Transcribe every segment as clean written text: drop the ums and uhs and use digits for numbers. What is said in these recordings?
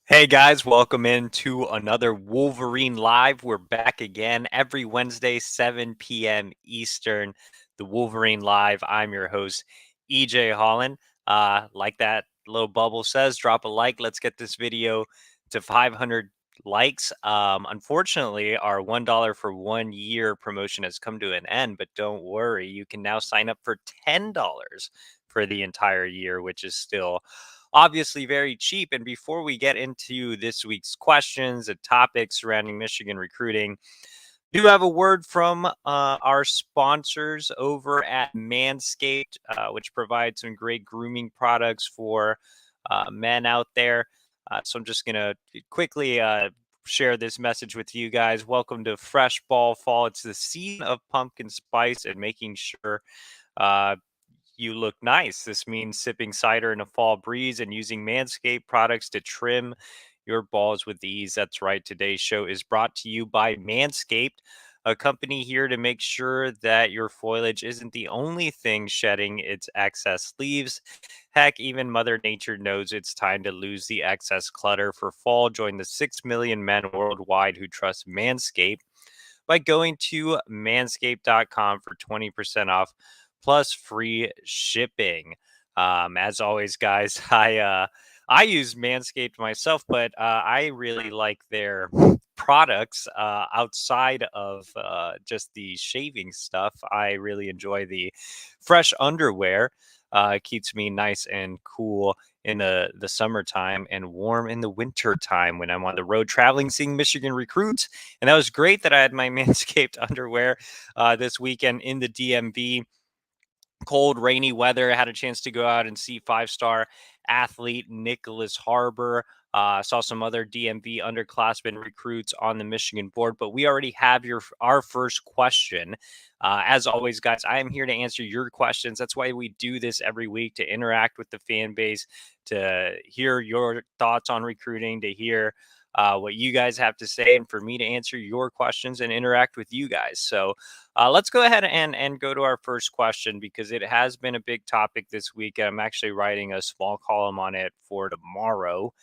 Hey guys, welcome into another Wolverine Live. We're back again every Wednesday, 7 p.m. Eastern. The Wolverine Live. I'm your host, EJ Holland. Like that little bubble says, drop a like. Let's get this video to 500 likes. Unfortunately, our $1 for 1 year promotion has come to an end, but don't worry, you can now sign up for $10 for the entire year, which is still obviously very cheap. And before we get into this week's questions and topics surrounding Michigan recruiting, do have a word from our sponsors over at Manscaped, which provides some great grooming products for men out there. So I'm just going to quickly share this message with you guys. Welcome to Fresh Ball Fall. It's the season of pumpkin spice and making sure uh, you look nice. This means sipping cider in a fall breeze and using Manscaped products to trim your balls with ease. That's right. Today's show is brought to you by Manscaped, a company here to make sure that your foliage isn't the only thing shedding its excess leaves. Heck, even Mother Nature knows it's time to lose the excess clutter for fall. Join the 6 million men worldwide who trust Manscaped by going to manscaped.com for 20% off plus free shipping. As always, guys, I use Manscaped myself, but I really like their products outside of just the shaving stuff. I really enjoy the fresh underwear. It keeps me nice and cool in the summertime and warm in the winter time when I'm on the road traveling, seeing Michigan recruits. And that was great that I had my Manscaped underwear this weekend in the DMV. Cold, rainy weather. I had a chance to go out and see five-star athlete Nyckoles Harbor. Saw some other DMV underclassmen recruits on the Michigan board, but we already have our first question. As always, guys, I am here to answer your questions. That's why we do this every week, to interact with the fan base, to hear your thoughts on recruiting, to hear what you guys have to say, and for me to answer your questions and interact with you guys. So let's go ahead and go to our first question because it has been a big topic this week. I'm actually writing a small column on it for tomorrow.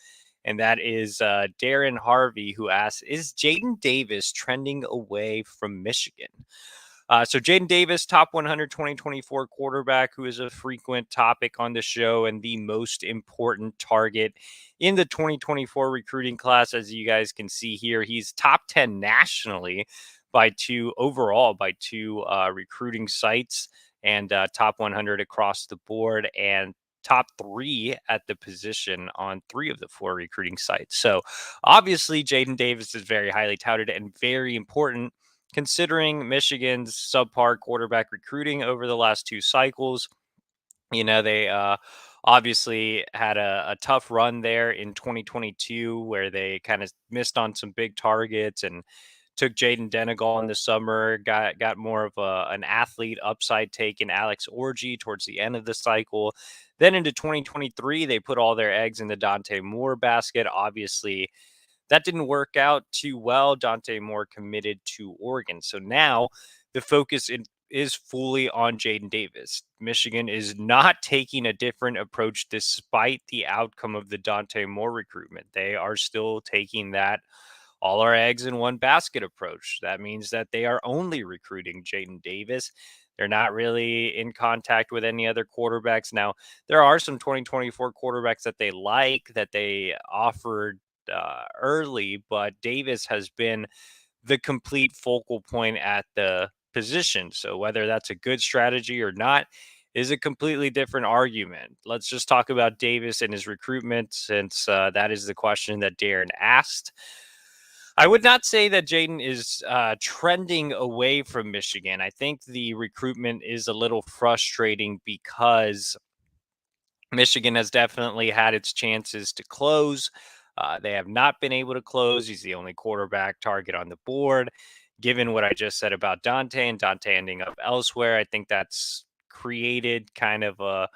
And that is Darren Harvey, who asks, is Jadyn Davis trending away from Michigan? So Jadyn Davis, top 100 2024 quarterback, who is a frequent topic on the show and the most important target in the 2024 recruiting class. As you guys can see here, he's top 10 nationally by two recruiting sites, and top 100 across the board, and top three at the position on three of the four recruiting sites. So obviously Jadyn Davis is very highly touted and very important considering Michigan's subpar quarterback recruiting over the last two cycles. They obviously had a tough run there in 2022 where they kind of missed on some big targets and took Jaden Denegal in the summer, got more of an athlete upside take in Alex Orji towards the end of the cycle. Then into 2023, they put all their eggs in the Dante Moore basket. Obviously, that didn't work out too well. Dante Moore committed to Oregon. So now the focus is fully on Jadyn Davis. Michigan is not taking a different approach despite the outcome of the Dante Moore recruitment. They are still taking that all our eggs in one basket approach. That means that they are only recruiting Jadyn Davis. They're not really in contact with any other quarterbacks. Now, there are some 2024 quarterbacks that they like, that they offered early, but Davis has been the complete focal point at the position. So whether that's a good strategy or not is a completely different argument. Let's just talk about Davis and his recruitment, since that is the question that Darren asked. I would not say that Jadyn is trending away from Michigan. I think the recruitment is a little frustrating because Michigan has definitely had its chances to close. They have not been able to close. He's the only quarterback target on the board. Given what I just said about Dante and Dante ending up elsewhere, I think that's created kind of a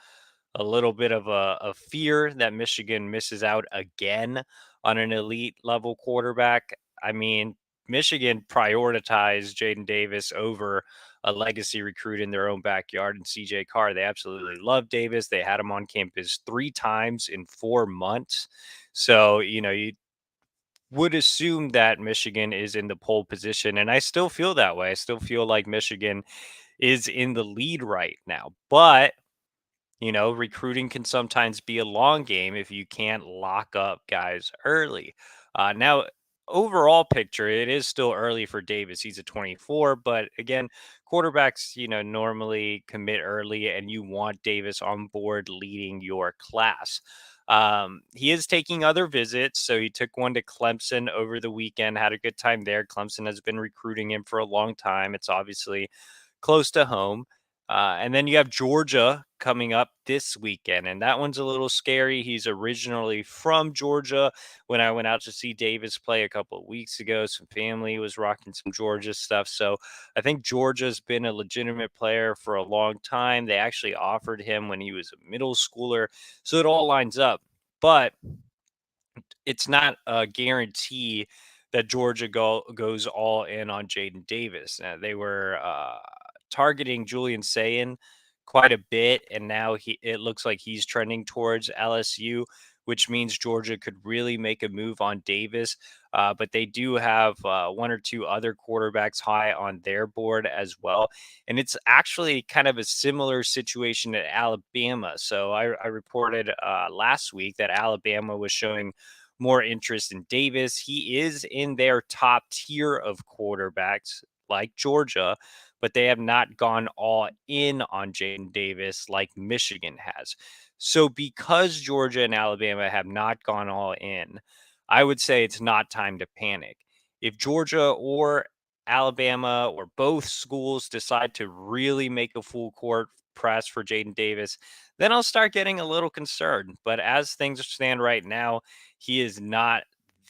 little bit of a fear that Michigan misses out again on an elite level quarterback. I mean, Michigan prioritized Jadyn Davis over a legacy recruit in their own backyard in CJ Carr. They absolutely love Davis. They had him on campus 3 times in 4 months. So, you would assume that Michigan is in the pole position. And I still feel that way. I still feel like Michigan is in the lead right now. But recruiting can sometimes be a long game if you can't lock up guys early. Now, overall picture, it is still early for Davis. He's a 24, but again, quarterbacks, normally commit early, and you want Davis on board leading your class. He is taking other visits, so he took one to Clemson over the weekend, had a good time there. Clemson has been recruiting him for a long time. It's obviously close to home. And then you have Georgia coming up this weekend, and that one's a little scary. He's originally from Georgia. When I went out to see Davis play a couple of weeks ago, some family was rocking some Georgia stuff. So I think Georgia's been a legitimate player for a long time. They actually offered him when he was a middle schooler. So it all lines up. But it's not a guarantee that Georgia goes all in on Jadyn Davis. They were targeting Julian Sayin quite a bit, and now it looks like he's trending towards LSU, which means Georgia could really make a move on Davis. But they do have one or two other quarterbacks high on their board as well. And it's actually kind of a similar situation at Alabama. So I reported last week that Alabama was showing more interest in Davis. He is in their top tier of quarterbacks like Georgia, but they have not gone all in on Jadyn Davis like Michigan has. So because Georgia and Alabama have not gone all in, I would say it's not time to panic. If Georgia or Alabama or both schools decide to really make a full court press for Jadyn Davis, then I'll start getting a little concerned. But as things stand right now, he is not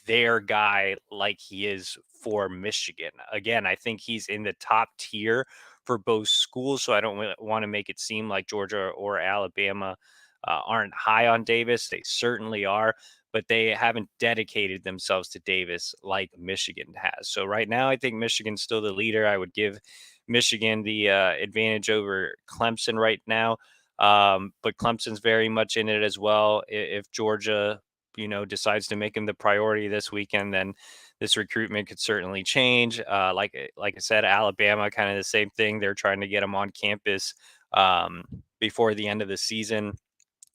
their guy like he is for Michigan. Again, I think he's in the top tier for both schools, so I don't want to make it seem like Georgia or Alabama aren't high on Davis. They certainly are, but they haven't dedicated themselves to Davis like Michigan has. So right now, I think Michigan's still the leader. I would give Michigan the advantage over Clemson right now. But Clemson's very much in it as well. If Georgia, decides to make him the priority this weekend, then this recruitment could certainly change. Like I said, Alabama, kind of the same thing. They're trying to get him on campus before the end of the season.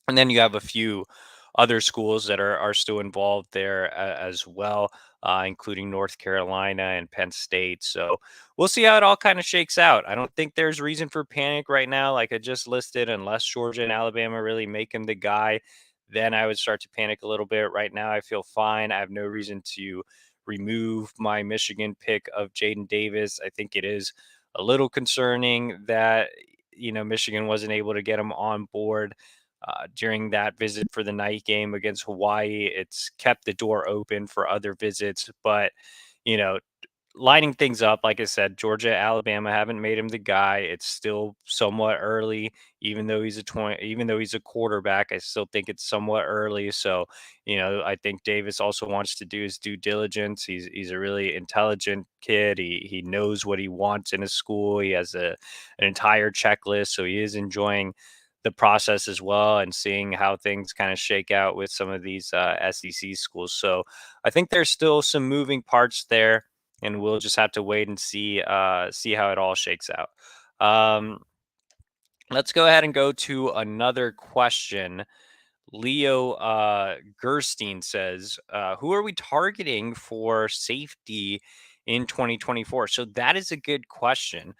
And then you have a few other schools that are still involved there as well, including North Carolina and Penn State. So we'll see how it all kind of shakes out. I don't think there's reason for panic right now, like I just listed, unless Georgia and Alabama really make him the guy. Then I would start to panic a little bit. Right now, I feel fine. I have no reason to remove my Michigan pick of Jadyn Davis. I think it is a little concerning that Michigan wasn't able to get him on board during that visit for the night game against Hawaii. It's kept the door open for other visits, but you know, lining things up, like I said, Georgia, Alabama haven't made him the guy. It's still somewhat early, even though he's a 20, even though he's a quarterback. I still think it's somewhat early. So, I think Davis also wants to do his due diligence. He's a really intelligent kid. He knows what he wants in a school. He has an entire checklist, so he is enjoying the process as well and seeing how things kind of shake out with some of these SEC schools. So I think there's still some moving parts there, and we'll just have to wait and see how it all shakes out. Um, let's go ahead and go to another question. Leo Gerstein says, who are we targeting for safety in 2024? So that is a good question.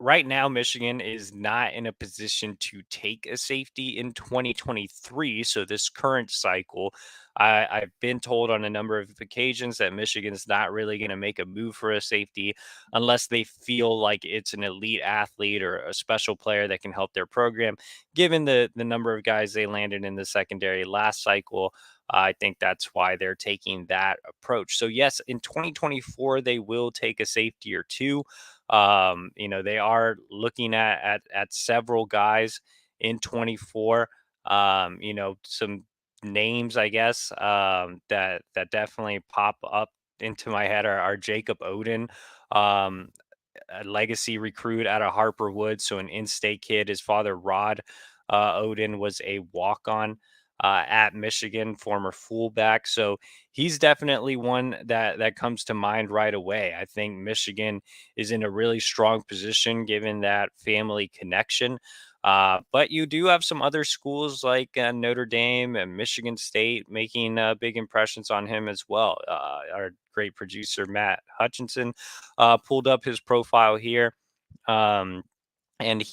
Right now, Michigan is not in a position to take a safety in 2023. So this current cycle, I've been told on a number of occasions that Michigan is not really going to make a move for a safety unless they feel like it's an elite athlete or a special player that can help their program. Given the number of guys they landed in the secondary last cycle, I think that's why they're taking that approach. So yes, in 2024 they will take a safety or two. They are looking at several guys in 24. Some names, I guess, that definitely pop up into my head are Jacob Oden. Um, a legacy recruit out of Harper Woods, so an in-state kid. His father, Rod Odin, was a walk-on at Michigan, former fullback. So he's definitely one that comes to mind right away. I think Michigan is in a really strong position given that family connection. But you do have some other schools like Notre Dame and Michigan State making big impressions on him as well. Our great producer, Matt Hutchinson, pulled up his profile here. Um, and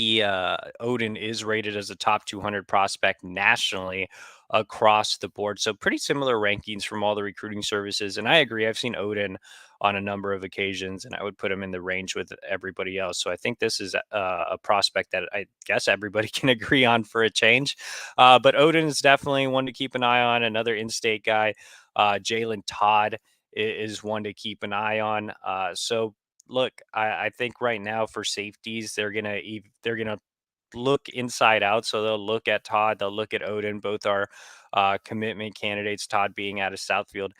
Odin is rated as a top 200 prospect nationally across the board. So pretty similar rankings from all the recruiting services. And I agree. I've seen Odin on a number of occasions, and I would put him in the range with everybody else. So I think this is a prospect that I guess everybody can agree on for a change. But Odin is definitely one to keep an eye on. Another in-state guy, Jalen Todd, is one to keep an eye on. So look, I think right now for safeties, they're gonna look inside out. So they'll look at Todd, they'll look at Odin. Both are commitment candidates. Todd being out of Southfield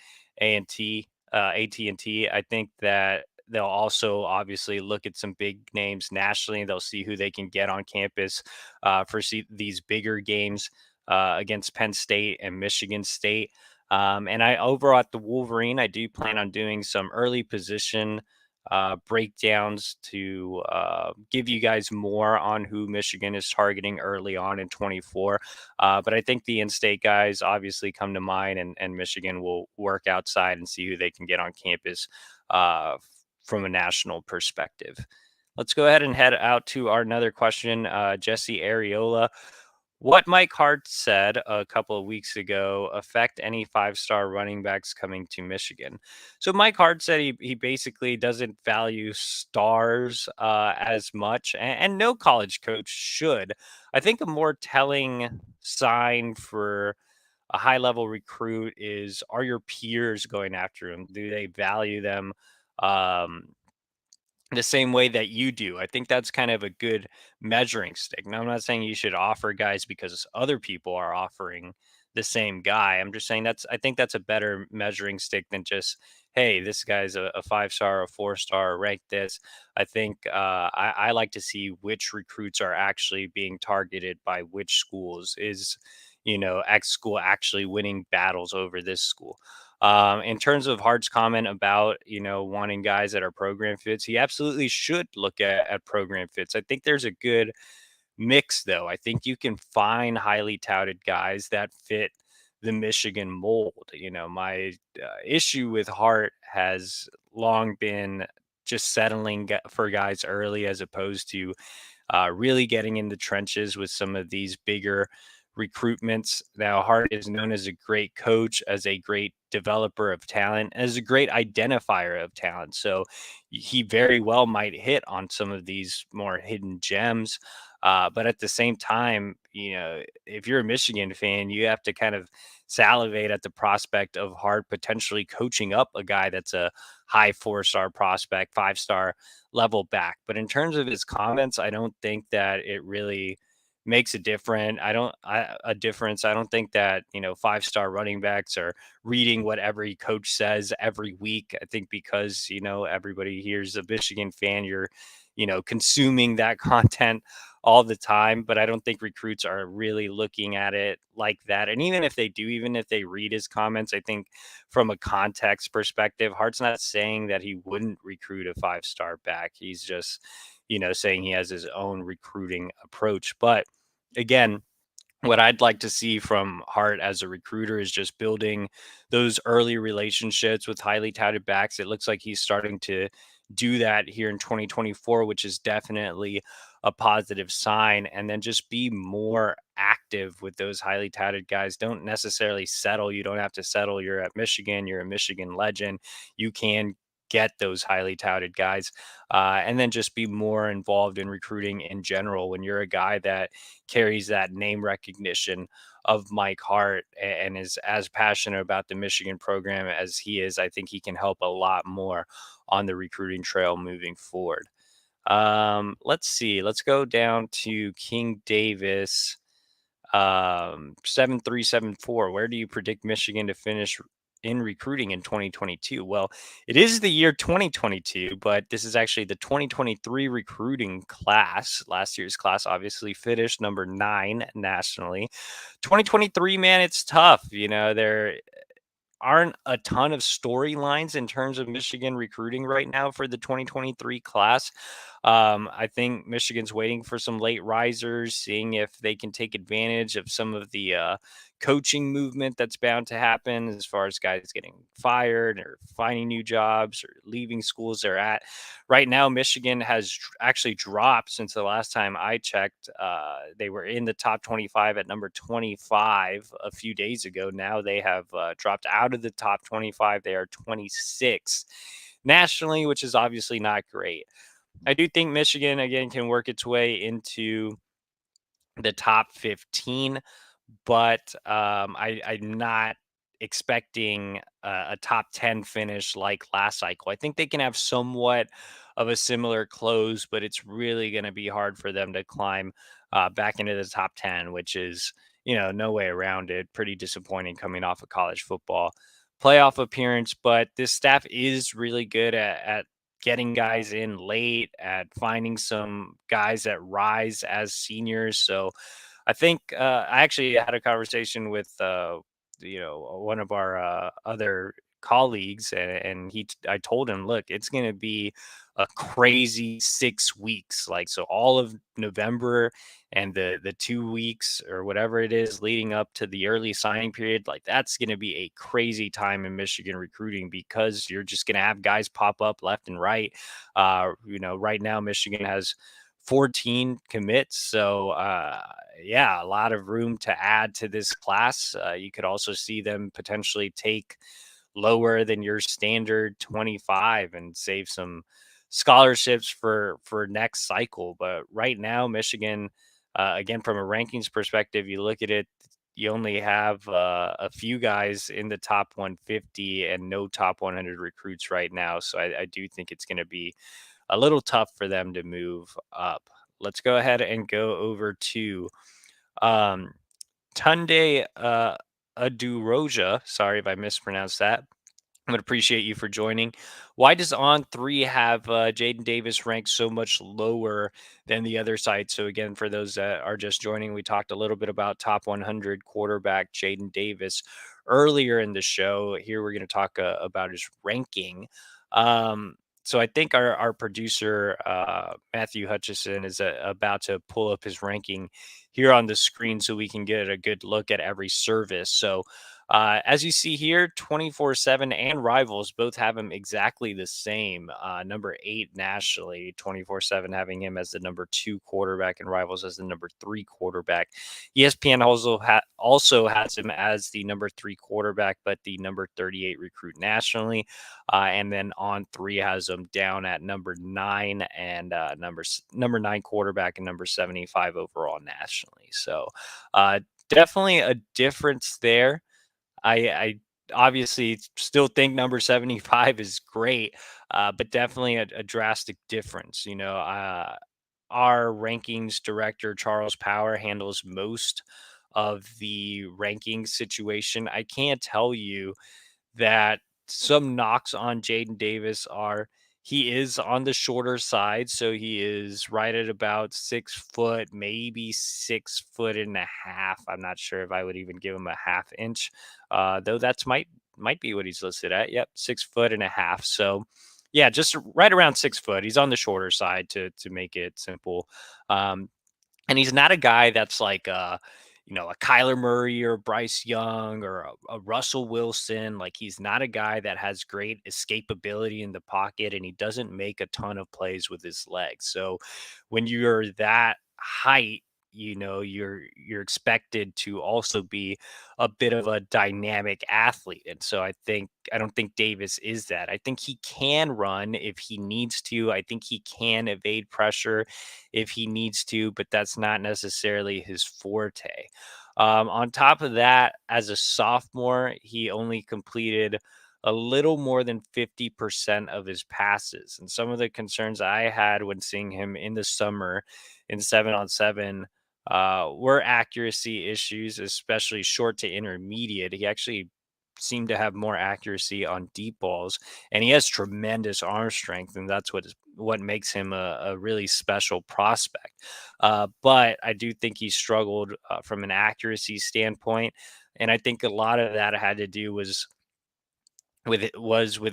A and T, AT&T. I think that they'll also obviously look at some big names nationally. They'll see who they can get on campus for these bigger games against Penn State and Michigan State. And I overall at the Wolverine, I do plan on doing some early position breakdowns to give you guys more on who Michigan is targeting early on in 24. But I think the in-state guys obviously come to mind, and Michigan will work outside and see who they can get on campus from a national perspective. Let's go ahead and head out to our another question. Jesse Areola. What Mike Hart said a couple of weeks ago affect any five-star running backs coming to Michigan? So Mike Hart said he basically doesn't value stars as much, and no college coach should. I think a more telling sign for a high-level recruit is, are your peers going after him? Do they value them? Um, the same way that you do. I think that's kind of a good measuring stick. Now, I'm not saying you should offer guys because other people are offering the same guy. I'm just saying I think that's a better measuring stick than just, hey, this guy's a 5-star, a 4-star, rank this. I think I like to see which recruits are actually being targeted by which schools. Is, X school actually winning battles over this school? In terms of Hart's comment about, wanting guys that are program fits, he absolutely should look at program fits. I think there's a good mix, though. I think you can find highly touted guys that fit the Michigan mold. My issue with Hart has long been just settling for guys early as opposed to really getting in the trenches with some of these bigger recruitments. Now, Hart is known as a great coach, as a great developer of talent, as a great identifier of talent. So he very well might hit on some of these more hidden gems. But at the same time, if you're a Michigan fan, you have to kind of salivate at the prospect of Hart potentially coaching up a guy that's a high 4-star prospect, 5-star level back. But in terms of his comments, I don't think that it really makes a difference. I don't think that, 5-star running backs are reading what every coach says every week. I think because, everybody here's a Michigan fan, you're, consuming that content all the time. But I don't think recruits are really looking at it like that. And even if they do, even if they read his comments, I think from a context perspective, Hart's not saying that he wouldn't recruit a 5-star back. He's just, saying he has his own recruiting approach. But again, what I'd like to see from Hart as a recruiter is just building those early relationships with highly touted backs. It looks like he's starting to do that here in 2024, which is definitely a positive sign. And then just be more active with those highly touted guys. Don't necessarily settle. You don't have to settle. You're at Michigan, you're a Michigan legend. You can get those highly touted guys, and then just be more involved in recruiting in general. When you're a guy that carries that name recognition of Mike Hart and is as passionate about the Michigan program as he is, I think he can help a lot more on the recruiting trail moving forward. Let's see. Let's go down to King Davis. 7374. Where do you predict Michigan to finish in recruiting in 2022? Well, it is the year 2022, but this is actually the 2023 recruiting class. Last year's class obviously finished number 9 nationally. 2023, man, it's tough. There aren't a ton of storylines in terms of Michigan recruiting right now for the 2023 class. I think Michigan's waiting for some late risers, seeing if they can take advantage of some of the coaching movement that's bound to happen as far as guys getting fired or finding new jobs or leaving schools they're at. Right now, Michigan has actually dropped since the last time I checked. They were in the top 25 at number 25 a few days ago. Now they have dropped out of the top 25. They are 26 nationally, which is obviously not great. I do think Michigan, again, can work its way into the top 15, but I'm not expecting a top 10 finish like last cycle. I think they can have somewhat of a similar close, but it's really going to be hard for them to climb back into the top 10, which is, no way around it. Pretty disappointing coming off a college football playoff appearance, but this staff is really good at getting guys in late, at finding some guys that rise as seniors. So I think I actually had a conversation with one of our other colleagues, and I told him, look, it's going to be a crazy 6 weeks, like, so all of November and the 2 weeks or whatever it is leading up to the early signing period, like, that's going to be a crazy time in Michigan recruiting, because you're just going to have guys pop up left and right. Right now Michigan has 14 commits. So, yeah, a lot of room to add to this class. You could also see them potentially take lower than your standard 25 and save some scholarships for next cycle. But right now, Michigan, again, from a rankings perspective, you look at it, you only have a few guys in the top 150 and no top 100 recruits right now. So I do think it's going to be a little tough for them to move up. Let's go ahead and go over to um, Tunde Aduroja. Sorry if I mispronounced that. I would appreciate you for joining. Why does On Three have Jadyn Davis ranked so much lower than the other side? So again, for those that are just joining, we talked a little bit about top 100 quarterback Jadyn Davis earlier in the show. Here we're going to talk about his ranking. So I think our producer Matthew Hutchison is about to pull up his ranking here on the screen so we can get a good look at every service. So as you see here, 24/7 and Rivals both have him exactly the same. Number 8 nationally, 24/7 having him as the number 2 quarterback and Rivals as the number 3 quarterback. ESPN also has him as the number 3 quarterback, but the number 38 recruit nationally. And then On Three has him down at number 9 and number 9 quarterback and number 75 overall nationally. So definitely a difference there. I obviously still think number 75 is great, but definitely a drastic difference. Our rankings director, Charles Power, handles most of the rankings situation. I can't tell you that some knocks on Jadyn Davis are he is on the shorter side, so he is right at about 6 foot, maybe 6 foot and a half. I'm not sure if I would even give him a half inch, though that's might be what he's listed at. Yep, 6 foot and a half. So yeah, just right around 6 foot. He's on the shorter side to make it simple. And he's not a guy that's like a Kyler Murray or Bryce Young or a Russell Wilson. Like, he's not a guy that has great escapability in the pocket, and he doesn't make a ton of plays with his legs. So when you're that height, you're expected to also be a bit of a dynamic athlete. And so I don't think Davis is that. I think he can run if he needs to. I think he can evade pressure if he needs to, but that's not necessarily his forte. On top of that, as a sophomore, he only completed a little more than 50% of his passes. And some of the concerns I had when seeing him in the summer in 7-on-7 were accuracy issues, especially short to intermediate. He actually seem to have more accuracy on deep balls, and he has tremendous arm strength, and that's what makes him a really special prospect. But I do think he struggled from an accuracy standpoint, and I think a lot of that had to do with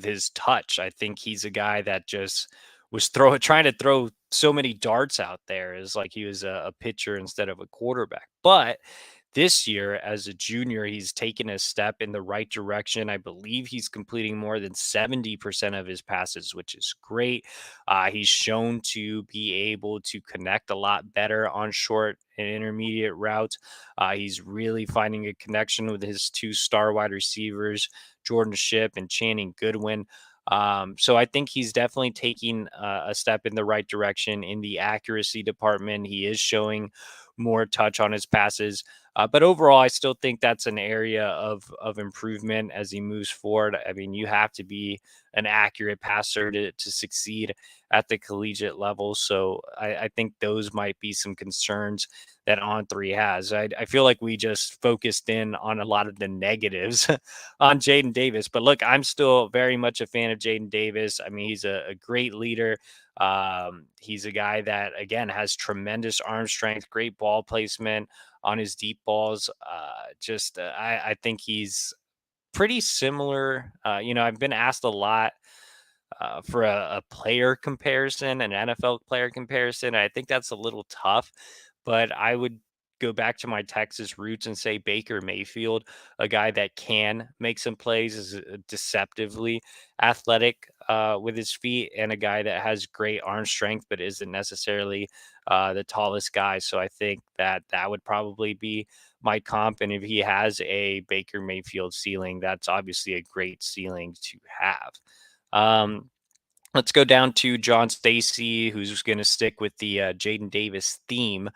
his touch. I think he's a guy that just was trying to throw so many darts out there, is like he was a pitcher instead of a quarterback. But this year, as a junior, he's taken a step in the right direction. I believe he's completing more than 70% of his passes, which is great. He's shown to be able to connect a lot better on short and intermediate routes. He's really finding a connection with his two star wide receivers, Jordan Shipp and Channing Goodwin. So I think he's definitely taking a step in the right direction in the accuracy department. He is showing more touch on his passes. But overall, I still think that's an area of improvement as he moves forward. I mean, you have to be an accurate passer to succeed at the collegiate level. So I think those might be some concerns that On3 has. I feel like we just focused in on a lot of the negatives on Jadyn Davis. But look, I'm still very much a fan of Jadyn Davis. I mean, he's a great leader. He's a guy that, again, has tremendous arm strength, great ball placement on his deep balls. I think he's pretty similar. I've been asked a lot for a player comparison, an NFL player comparison. I think that's a little tough, but I would go back to my Texas roots and say Baker Mayfield, a guy that can make some plays, is deceptively athletic with his feet, and a guy that has great arm strength, but isn't necessarily the tallest guy. So I think that would probably be my comp. And if he has a Baker Mayfield ceiling, that's obviously a great ceiling to have. Um, let's go down to John Stacy, who's going to stick with the Jadyn Davis theme.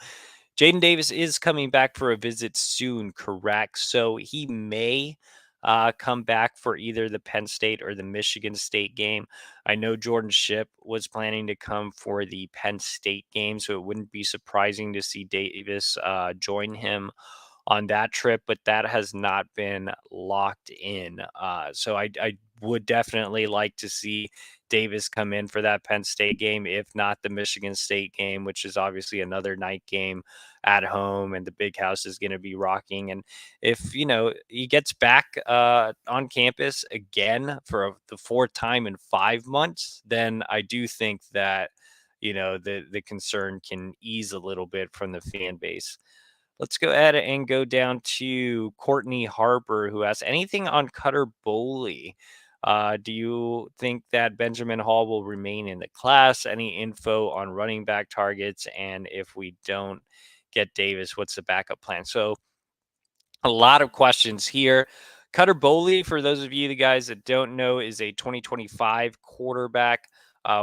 Jadyn Davis is coming back for a visit soon, correct? So he may come back for either the Penn State or the Michigan State game. I know Jordan Shipp was planning to come for the Penn State game, so it wouldn't be surprising to see Davis join him on that trip, but that has not been locked in. So I would definitely like to see Davis come in for that Penn State game, if not the Michigan State game, which is obviously another night game at home, and the big house is going to be rocking. And if he gets back on campus again for the fourth time in 5 months, then I do think that the concern can ease a little bit from the fan base. Let's go ahead and go down to Courtney Harper, who asks anything on Cutter Boley. Do you think that Benjamin Hall will remain in the class? Any info on running back targets? And if we don't get Davis, what's the backup plan? So a lot of questions here. Cutter Boley, for those of you the guys that don't know, is a 2025 quarterback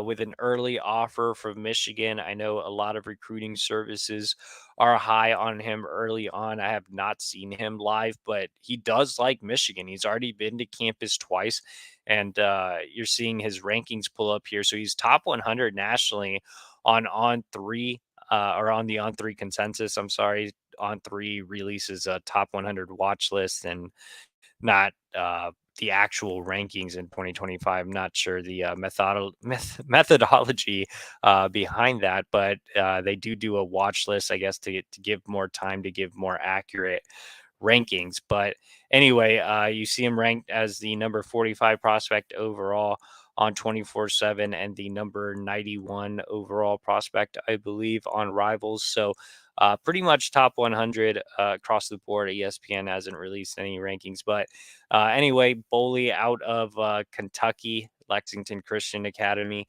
with an early offer from Michigan. I know a lot of recruiting services are high on him early on. I have not seen him live, but he does like Michigan. He's already been to campus twice, and you're seeing his rankings pull up here. So he's top 100 nationally on three or on the On3 consensus. I'm sorry, On3 releases a top 100 watch list and not the actual rankings in 2025. I'm not sure the methodology behind that, but they do a watch list, I guess, to give more time to give more accurate rankings. But anyway, you see him ranked as the number 45 prospect overall on 24/7 and the number 91 overall prospect, I believe, on Rivals. So pretty much top 100 across the board. ESPN hasn't released any rankings, but anyway, Boley out of Kentucky, Lexington Christian Academy.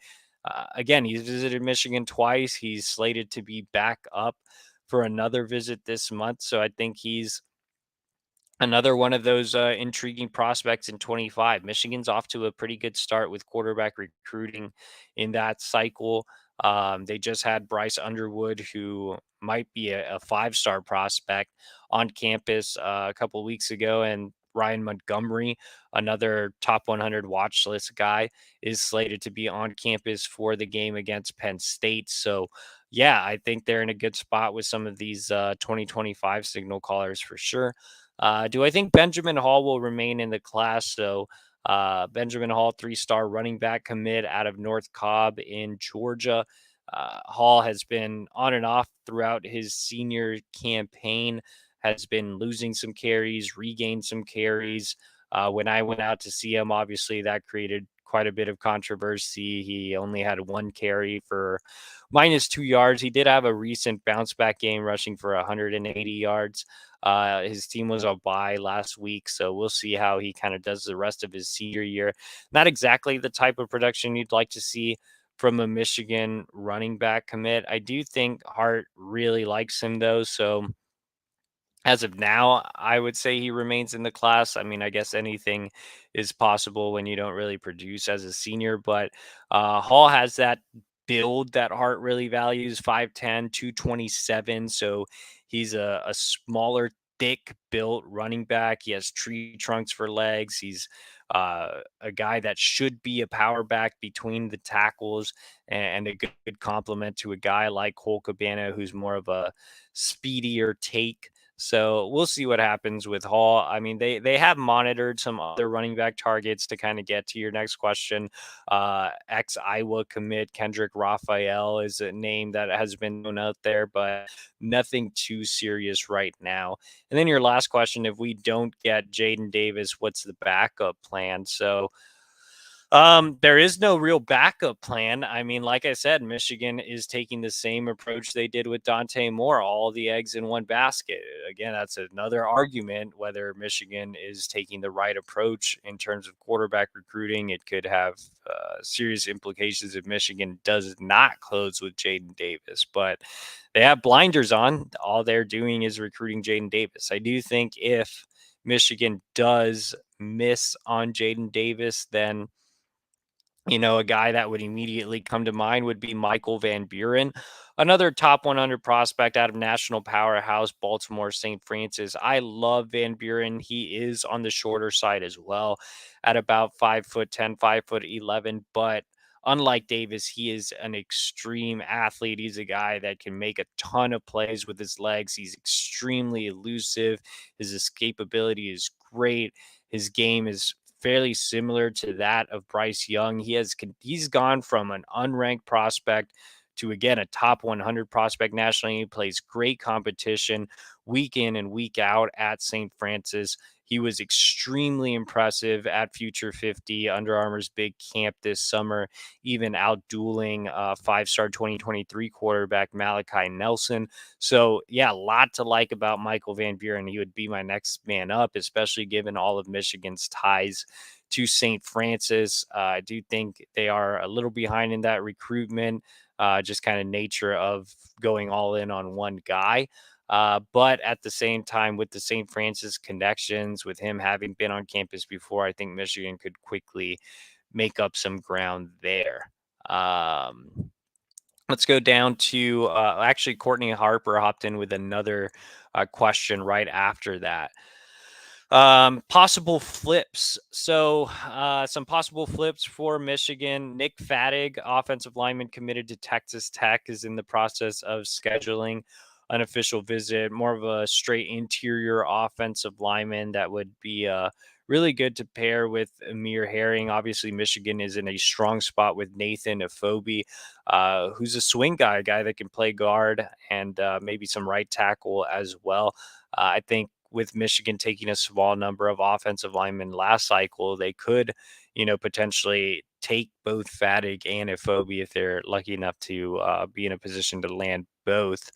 Again, he's visited Michigan twice. He's slated to be back up for another visit this month. So I think he's another one of those intriguing prospects in 25. Michigan's off to a pretty good start with quarterback recruiting in that cycle. They just had Bryce Underwood, who might be a five-star prospect, on campus a couple weeks ago, and Ryan Montgomery, another top 100 watch list guy, is slated to be on campus for the game against Penn State. So, yeah, I think they're in a good spot with some of these 2025 signal callers for sure. Do I think Benjamin Hall will remain in the class? So Benjamin Hall, 3-star running back commit out of North Cobb in Georgia. Hall has been on and off throughout his senior campaign, has been losing some carries, regained some carries. When I went out to see him, obviously that created quite a bit of controversy. He only had one carry for -2 yards. He did have a recent bounce back game rushing for 180 yards. His team was on bye last week, so we'll see how he kind of does the rest of his senior year. Not exactly the type of production you'd like to see from a Michigan running back commit. I do think Hart really likes him though, so as of now, I would say he remains in the class. I mean, I guess anything is possible when you don't really produce as a senior, but Hall has that build that Hart really values, 5'10, 227. So he's a smaller, thick built running back. He has tree trunks for legs. He's a guy that should be a power back between the tackles and a good complement to a guy like Cole Cabana, who's more of a speedier take. So we'll see what happens with Hall. I mean, they have monitored some other running back targets to kind of get to your next question. Ex Iowa commit Kendrick Raphael is a name that has been known out there, but nothing too serious right now. And then your last question: if we don't get Jadyn Davis, what's the backup plan? So there is no real backup plan. I mean, like I said, Michigan is taking the same approach they did with Dante Moore, all the eggs in one basket. Again, that's another argument whether Michigan is taking the right approach in terms of quarterback recruiting. It could have serious implications if Michigan does not close with Jadyn Davis, but they have blinders on. All they're doing is recruiting Jadyn Davis. I do think if Michigan does miss on Jadyn Davis, then a guy that would immediately come to mind would be Michael Van Buren, another top 100 prospect out of national powerhouse Baltimore St. Francis. I love Van Buren. He is on the shorter side as well at about 5'10", 5'11", but unlike Davis, he is an extreme athlete. He's a guy that can make a ton of plays with his legs. He's extremely elusive. His escapability is great. His game is fairly similar to that of Bryce Young. He's gone from an unranked prospect to again a top 100 prospect nationally. He plays great competition week in and week out at St. Francis. He was extremely impressive at Future 50, Under Armour's big camp this summer, even outdueling 5-star 2023 quarterback Malachi Nelson. So, yeah, a lot to like about Michael Van Buren. He would be my next man up, especially given all of Michigan's ties to St. Francis. I do think they are a little behind in that recruitment, just kind of nature of going all in on one guy. But at the same time, with the St. Francis connections, with him having been on campus before, I think Michigan could quickly make up some ground there. Let's go down to actually Courtney Harper hopped in with another question right after that. Possible flips. So, some possible flips for Michigan. Nick Fattig, offensive lineman committed to Texas Tech, is in the process of scheduling an official visit. More of a straight interior offensive lineman that would be really good to pair with Amir Herring. Obviously, Michigan is in a strong spot with Nathan Afobe, who's a swing guy, a guy that can play guard and maybe some right tackle as well. I think with Michigan taking a small number of offensive linemen last cycle, they could, potentially take both Fattig and Afobe if they're lucky enough to be in a position to land both.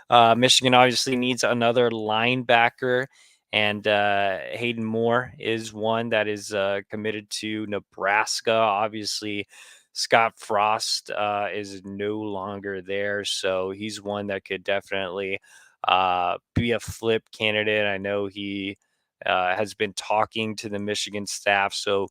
Michigan obviously needs another linebacker, and Hayden Moore is one that is committed to Nebraska. Obviously, Scott Frost is no longer there, so he's one that could definitely be a flip candidate. I know he has been talking to the Michigan staff, so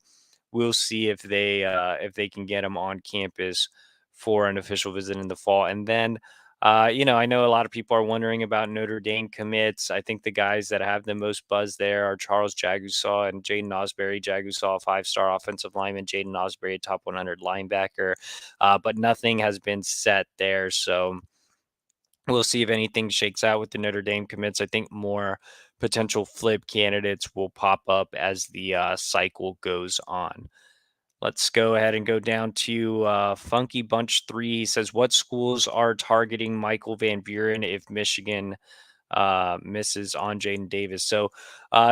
we'll see if they can get him on campus for an official visit in the fall. And then, I know a lot of people are wondering about Notre Dame commits. I think the guys that have the most buzz there are Charles Jagusaw and Jaden Osbury. Jagusaw, a 5-star offensive lineman. Jaden Osbury, a top 100 linebacker. But nothing has been set there, so We'll see if anything shakes out with the Notre Dame commits. I think more potential flip candidates will pop up as the cycle goes on. Let's go ahead and go down to Funky Bunch 3. He says, what schools are targeting Michael Van Buren if Michigan misses on Jadyn Davis? So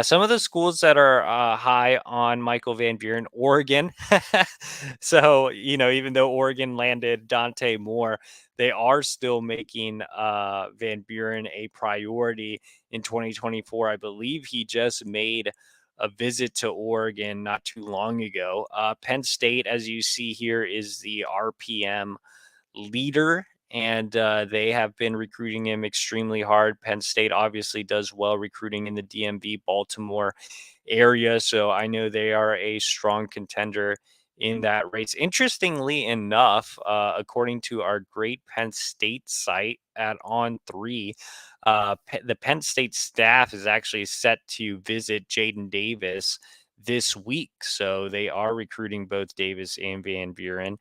some of the schools that are high on Michael Van Buren, Oregon. So, even though Oregon landed Dante Moore, they are still making Van Buren a priority in 2024. I believe he just made a visit to Oregon not too long ago. Penn State, as you see here, is the RPM leader, and they have been recruiting him extremely hard. Penn State obviously does well recruiting in the DMV Baltimore area, so I know they are a strong contender in that race. Interestingly enough, according to our great Penn State site at On3, the Penn State staff is actually set to visit Jadyn Davis this week. So they are recruiting both Davis and Van Buren,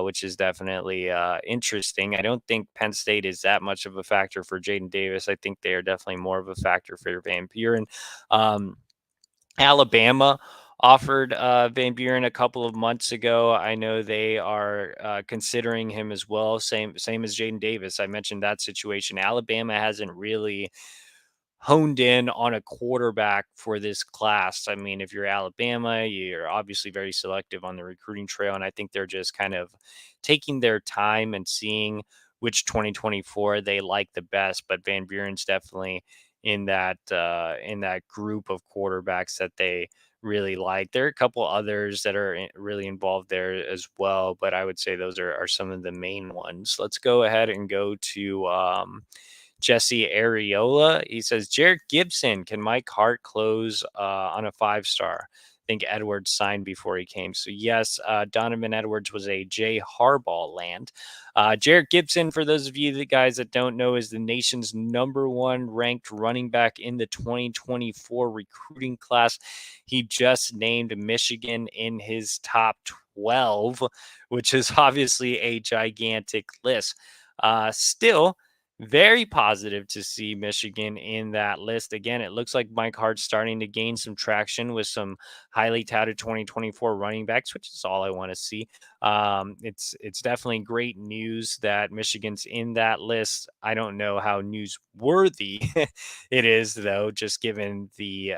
which is definitely interesting. I don't think Penn State is that much of a factor for Jadyn Davis. I think they are definitely more of a factor for Van Buren. Alabama offered Van Buren a couple of months ago. I know they are considering him as well. Same as Jadyn Davis. I mentioned that situation. Alabama hasn't really honed in on a quarterback for this class. I mean, if you're Alabama, you're obviously very selective on the recruiting trail, and I think they're just kind of taking their time and seeing which 2024 they like the best. But Van Buren's definitely in that group of quarterbacks that they really like. There are a couple others that are really involved there as well, but I would say those are some of the main ones. Let's go ahead and go to Jesse Areola. He says, Jared Gibson, can Mike Hart close on a 5-star? I think Edwards signed before he came. So, yes, Donovan Edwards was a J Harbaugh land. Jared Gibson, for those of you guys that don't know, is the nation's #1 ranked running back in the 2024 recruiting class. He just named Michigan in his top 12, which is obviously a gigantic list. Still, very positive to see Michigan in that list. Again, it looks like Mike Hart's starting to gain some traction with some highly touted 2024 running backs, which is all I want to see. It's definitely great news that Michigan's in that list. I don't know how newsworthy it is, though, just given the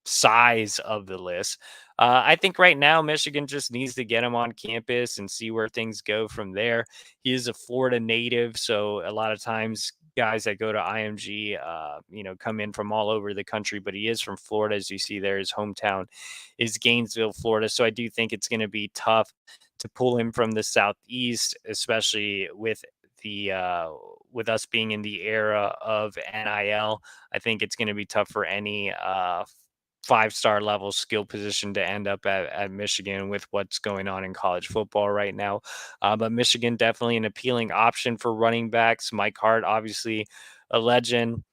size of the list. I think right now Michigan just needs to get him on campus and see where things go from there. He is a Florida native, so a lot of times guys that go to IMG, come in from all over the country, but he is from Florida, as you see there. His hometown is Gainesville, Florida. So I do think it's going to be tough to pull him from the Southeast, especially with us being in the era of NIL. I think it's going to be tough for any 5-star level skill position to end up at Michigan with what's going on in college football right now. But Michigan definitely an appealing option for running backs. Mike Hart, obviously a legend.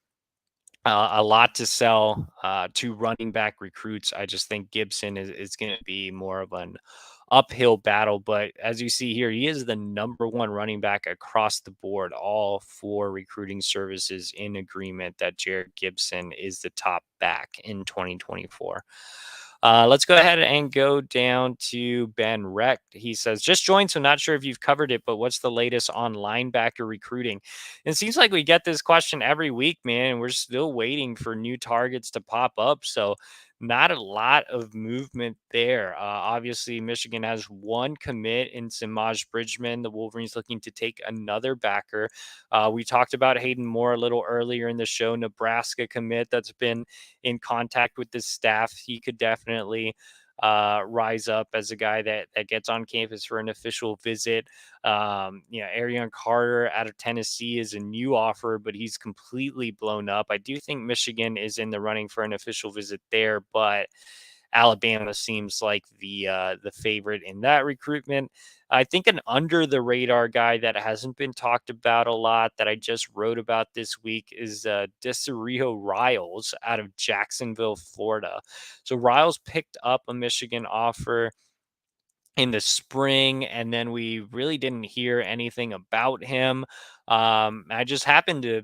A lot to sell to running back recruits. I just think Gibson is going to be more of an uphill battle. But as you see here, he is the #1 running back across the board. All 4 recruiting services in agreement that Jared Gibson is the top back in 2024. Let's go ahead and go down to Ben Recht. He says, just joined, so not sure if you've covered it, but what's the latest on linebacker recruiting? It seems like we get this question every week, man, and we're still waiting for new targets to pop up. So not a lot of movement there. Obviously, Michigan has 1 commit in Samaj Bridgman. The Wolverines looking to take another backer. We talked about Hayden Moore a little earlier in the show. Nebraska commit that's been in contact with the staff. He could definitely rise up as a guy that gets on campus for an official visit. Arion Carter out of Tennessee is a new offer, but he's completely blown up. I do think Michigan is in the running for an official visit there, but Alabama seems like the favorite in that recruitment. I think an under the radar guy that hasn't been talked about a lot that I just wrote about this week is Desirio Riles out of Jacksonville, Florida. So Riles picked up a Michigan offer in the spring, and then we really didn't hear anything about him. I just happened to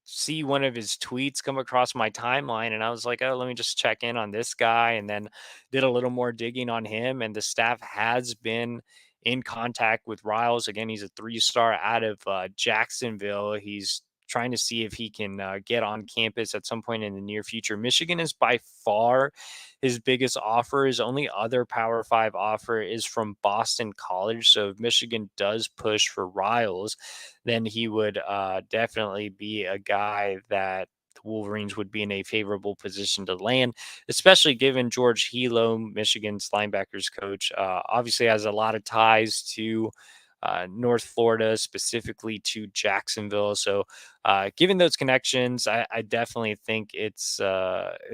see one of his tweets come across my timeline, and I was like, oh, let me just check in on this guy, and then did a little more digging on him. And the staff has been in contact with Riles. Again, he's a 3-star out of Jacksonville. He's trying to see if he can get on campus at some point in the near future. Michigan is by far his biggest offer. His only other Power Five offer is from Boston College. So if Michigan does push for Riles, then he would definitely be a guy that the Wolverines would be in a favorable position to land, especially given George Hilo, Michigan's linebackers coach, obviously has a lot of ties to North Florida, specifically to Jacksonville. So, given those connections, I definitely think it's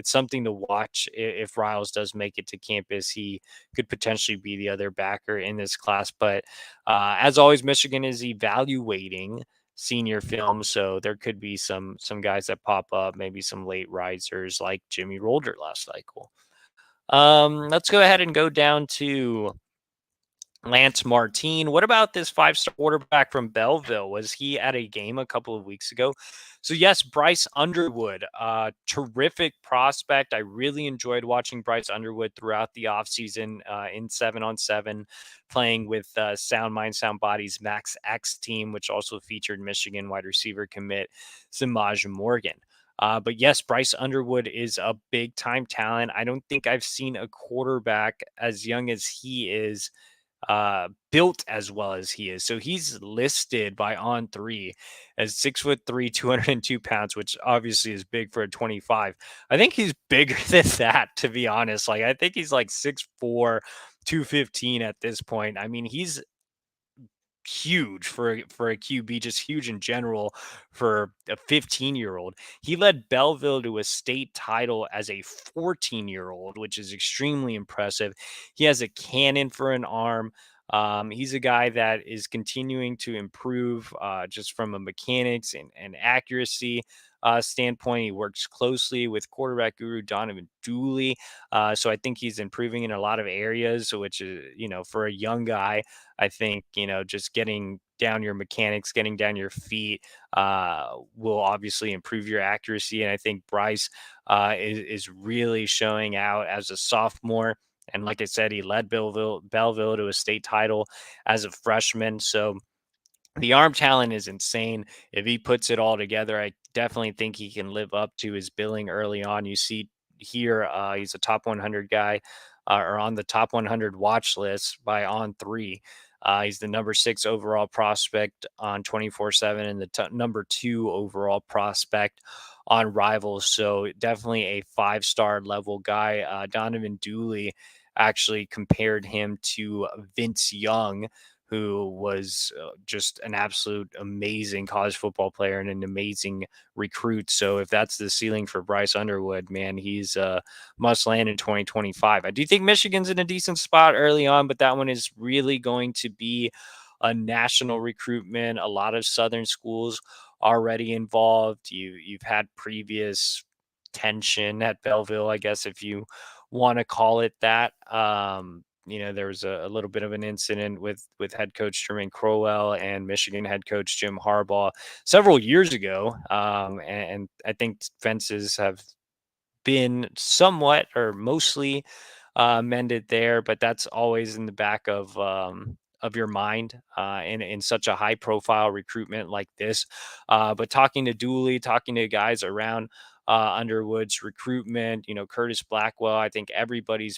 something to watch. If Riles does make it to campus, he could potentially be the other backer in this class. But as always, Michigan is evaluating senior film, so there could be some guys that pop up, maybe some late risers like Jimmy Rolder last cycle. Let's go ahead and go down to Lance Martine. What about this 5-star quarterback from Belleville? Was he at a game a couple of weeks ago? So, yes, Bryce Underwood, terrific prospect. I really enjoyed watching Bryce Underwood throughout the offseason in 7-on-7, playing with Sound Mind, Sound Bodies Max X team, which also featured Michigan wide receiver commit Samaj Morgan. But yes, Bryce Underwood is a big time talent. I don't think I've seen a quarterback as young as he is built as well as he is. So he's listed by On3 as 6'3", 202 pounds, which obviously is big for a 25. I think he's bigger than that, to be honest. Like, I think he's like 6'4", 215 at this point. I mean, he's huge for a QB, just huge in general for a 15-year-old. He led Belleville to a state title as a 14-year-old, which is extremely impressive. He has a cannon for an arm. He's a guy that is continuing to improve just from a mechanics and accuracy standpoint. He works closely with quarterback guru Donovan Dooley. So I think he's improving in a lot of areas, which is, for a young guy, I think, just getting down your mechanics, getting down your feet will obviously improve your accuracy. And I think Bryce is really showing out as a sophomore. And like I said, he led Belleville to a state title as a freshman. So the arm talent is insane. If he puts it all together, I definitely think he can live up to his billing early on. You see here, he's a top 100 guy, or on the top 100 watch list by On3. He's the number 6 overall prospect on 24/7 and the number 2 overall prospect on Rivals. So definitely a 5-star level guy. Donovan Dooley actually compared him to Vince Young, who was just an absolute amazing college football player and an amazing recruit. So if that's the ceiling for Bryce Underwood, man, he's must land in 2025. I do think Michigan's in a decent spot early on, but that one is really going to be a national recruitment. A lot of Southern schools already involved. You've had previous tension at Belleville, I guess, if you want to call it that. There was a little bit of an incident with head coach Jermaine Crowell and Michigan head coach Jim Harbaugh several years ago. And I think fences have been somewhat or mostly mended there, but that's always in the back of your mind in such a high profile recruitment like this. But talking to Dooley, talking to guys around Underwood's recruitment, Curtis Blackwell, I think everybody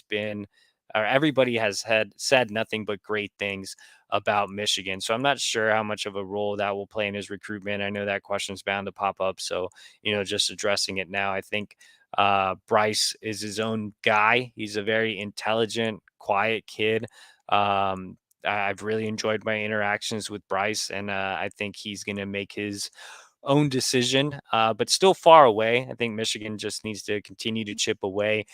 has had said nothing but great things about Michigan. So I'm not sure how much of a role that will play in his recruitment. I know that question's bound to pop up. So, just addressing it now, I think Bryce is his own guy. He's a very intelligent, quiet kid. I've really enjoyed my interactions with Bryce, and I think he's going to make his own decision, but still far away. I think Michigan just needs to continue to chip away,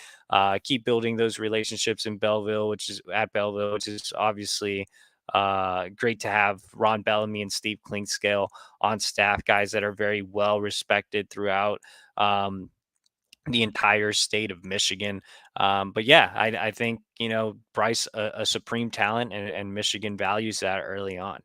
keep building those relationships in Belleville, which is obviously great to have Ron Bellamy and Steve Klinkscale on staff, guys that are very well respected throughout the entire state of Michigan. But yeah, I think, Bryce, a supreme talent, and Michigan values that early on.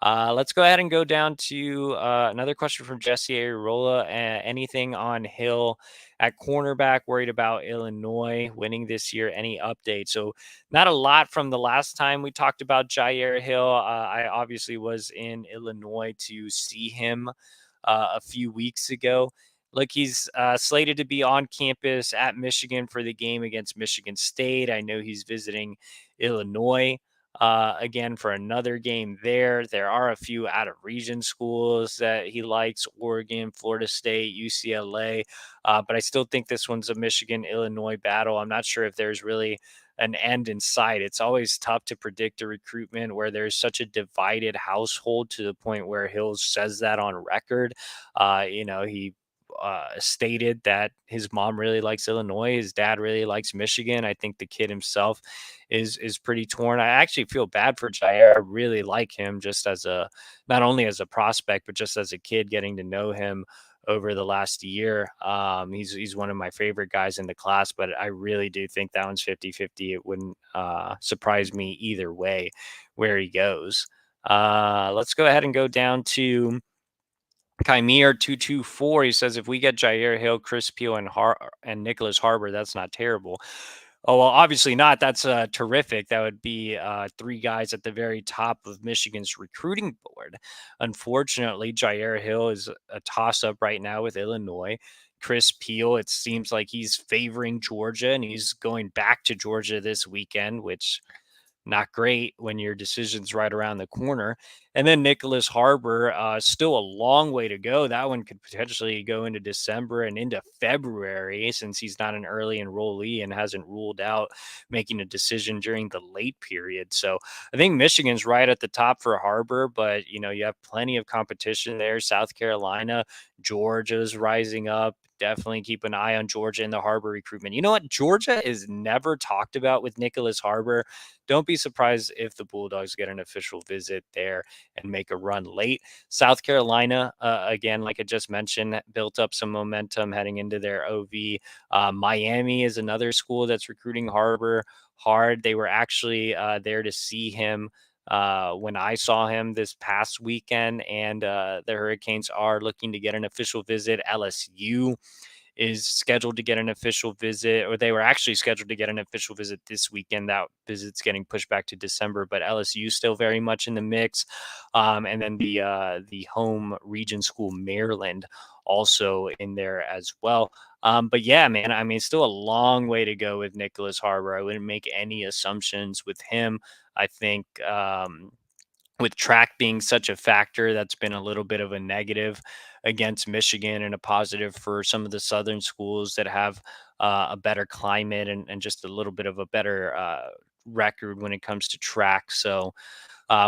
Let's go ahead and go down to another question from Jesse Areola. Anything on Hill at cornerback? Worried about Illinois winning this year? Any updates? So, not a lot from the last time we talked about Jair Hill. I obviously was in Illinois to see him a few weeks ago. Look, he's slated to be on campus at Michigan for the game against Michigan State. I know he's visiting Illinois again for another game there. There are a few out of region schools that he likes: Oregon, Florida State, UCLA. But I still think this one's a Michigan Illinois battle. I'm not sure if there's really an end in sight. It's always tough to predict a recruitment where there's such a divided household, to the point where Hill says that on record. He stated that his mom really likes Illinois, his dad really likes Michigan. I think the kid himself is pretty torn. I actually feel bad for Jair. I really like him, just as a, not only as a prospect, but just as a kid, getting to know him over the last year. He's one of my favorite guys in the class, but I really do think that one's 50-50. It wouldn't surprise me either way where he goes. Let's go ahead and go down to Chimere224. He says, if we get Jair Hill, Chris Peel, and Nyckoles Harbor, that's not terrible. Oh, well, obviously not. That's terrific. That would be three guys at the very top of Michigan's recruiting board. Unfortunately, Jair Hill is a toss-up right now with Illinois. Chris Peel, it seems like he's favoring Georgia, and he's going back to Georgia this weekend, which not great when your decision's right around the corner. And then Nyckoles Harbor, still a long way to go. That one could potentially go into December and into February, since he's not an early enrollee and hasn't ruled out making a decision during the late period. So I think Michigan's right at the top for Harbor, but you have plenty of competition there. South Carolina, Georgia's rising up. Definitely keep an eye on Georgia in the Harbor recruitment. You know what? Georgia is never talked about with Nyckoles Harbor. Don't be surprised if the Bulldogs get an official visit there and make a run late. South Carolina, again, like I just mentioned, built up some momentum heading into their OV. Miami is another school that's recruiting Harbor hard. They were actually there to see him when I saw him this past weekend, and the Hurricanes are looking to get an official visit. LSU is scheduled to get an official visit, or they were actually scheduled to get an official visit this weekend. That visit's getting pushed back to December, but LSU still very much in the mix. And then the home region school, Maryland, also in there as well. But yeah, man, I mean, still a long way to go with Nyckoles Harbor. I wouldn't make any assumptions with him. I think with track being such a factor, that's been a little bit of a negative against Michigan, and a positive for some of the Southern schools that have a better climate, and just a little bit of a better record when it comes to track. So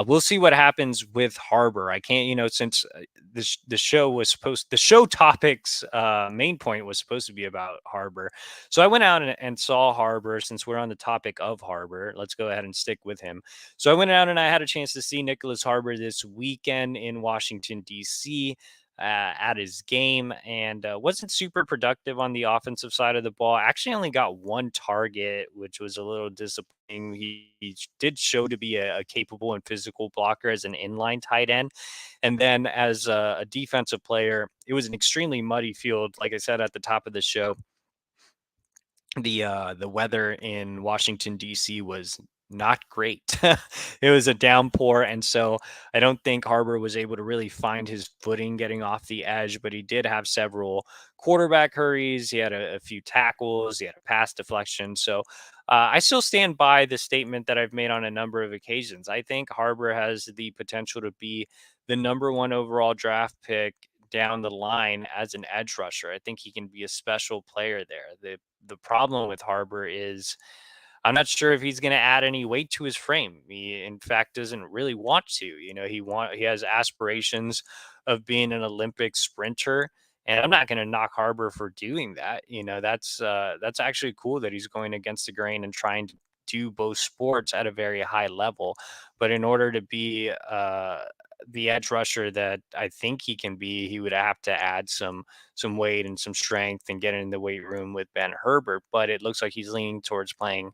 we'll see what happens with Harbor. I can't, since the show topics main point was supposed to be about Harbor. So I went out and saw Harbor. Since we're on the topic of Harbor, let's go ahead and stick with him. So I went out and I had a chance to see Nyckoles Harbor this weekend in Washington, D.C. At his game, and wasn't super productive on the offensive side of the ball. Actually only got one target, which was a little disappointing. He did show to be a capable and physical blocker as an inline tight end. And then as a defensive player, it was an extremely muddy field. Like I said at the top of the show, the weather in Washington, D.C. was not great. It was a downpour, and so I don't think Harbor was able to really find his footing getting off the edge, but he did have several quarterback hurries. He had a few tackles. He had a pass deflection. So I still stand by the statement that I've made on a number of occasions. I think Harbor has the potential to be the number one overall draft pick down the line as an edge rusher. I think he can be a special player there. The problem with Harbor is I'm not sure if he's going to add any weight to his frame. He, in fact, doesn't really want to. He has aspirations of being an Olympic sprinter, and I'm not going to knock Harbor for doing that. That's actually cool that he's going against the grain and trying to do both sports at a very high level. But in order to be the edge rusher that I think he can be, he would have to add some weight and some strength and get in the weight room with Ben Herbert. But it looks like he's leaning towards playing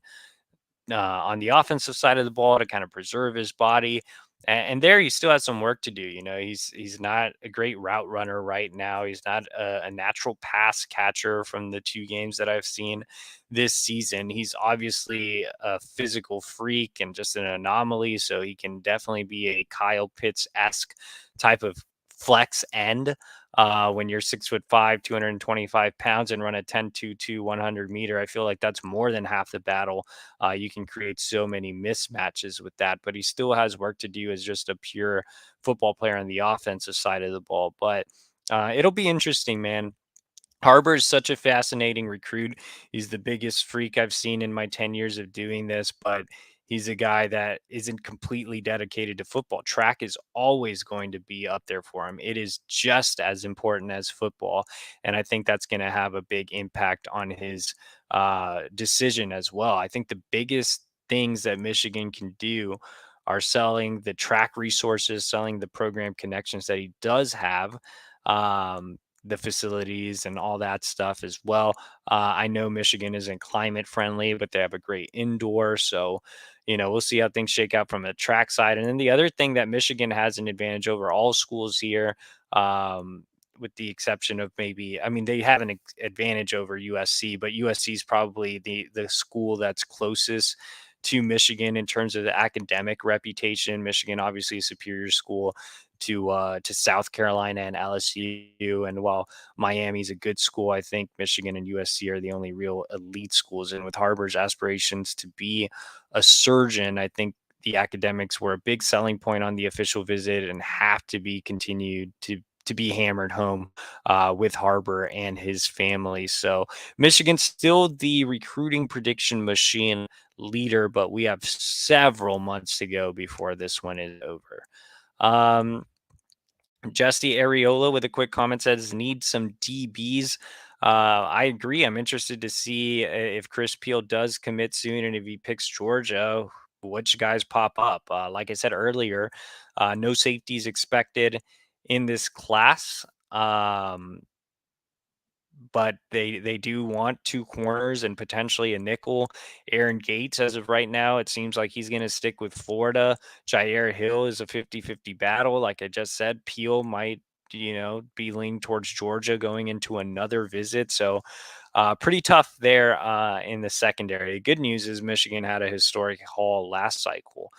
on the offensive side of the ball to kind of preserve his body. And there, he still has some work to do. He's not a great route runner right now. He's not a natural pass catcher from the 2 games that I've seen this season. He's obviously a physical freak and just an anomaly. So he can definitely be a Kyle Pitts-esque type of flex end. When you're 6'5", 225 pounds and run a 10.22 100 meter, I feel like that's more than half the battle. You can create so many mismatches with that, but he still has work to do as just a pure football player on the offensive side of the ball. But it'll be interesting, man. Harbor is such a fascinating recruit. He's the biggest freak I've seen in my 10 years of doing this, but he's a guy that isn't completely dedicated to football. Track is always going to be up there for him. It is just as important as football. And I think that's going to have a big impact on his decision as well. I think the biggest things that Michigan can do are selling the track resources, selling the program connections that he does have. The facilities and all that stuff as well. I know Michigan isn't climate friendly, but they have a great indoor. So, we'll see how things shake out from the track side. And then the other thing that Michigan has an advantage over all schools here, with the exception of maybe, I mean, they have an advantage over USC, but USC is probably the school that's closest to Michigan in terms of the academic reputation. Michigan, obviously, a superior school to South Carolina and LSU. And while Miami's a good school, I think Michigan and USC are the only real elite schools. And with Harbor's aspirations to be a surgeon, I think the academics were a big selling point on the official visit and have to be continued to be hammered home with Harbor and his family. So Michigan's still the recruiting prediction machine leader, but we have several months to go before this one is over. Justy Areola with a quick comment says, need some DBs. I agree. I'm interested to see if Chris Peel does commit soon and if he picks Georgia, which guys pop up. Like I said earlier, no safeties expected in this class. But they do want 2 corners and potentially a nickel. Aaron Gates, as of right now, it seems like he's going to stick with Florida. Jair Hill is a 50-50 battle. Like I just said, Peel might, be leaning towards Georgia going into another visit. So pretty tough there in the secondary. Good news is Michigan had a historic haul last cycle.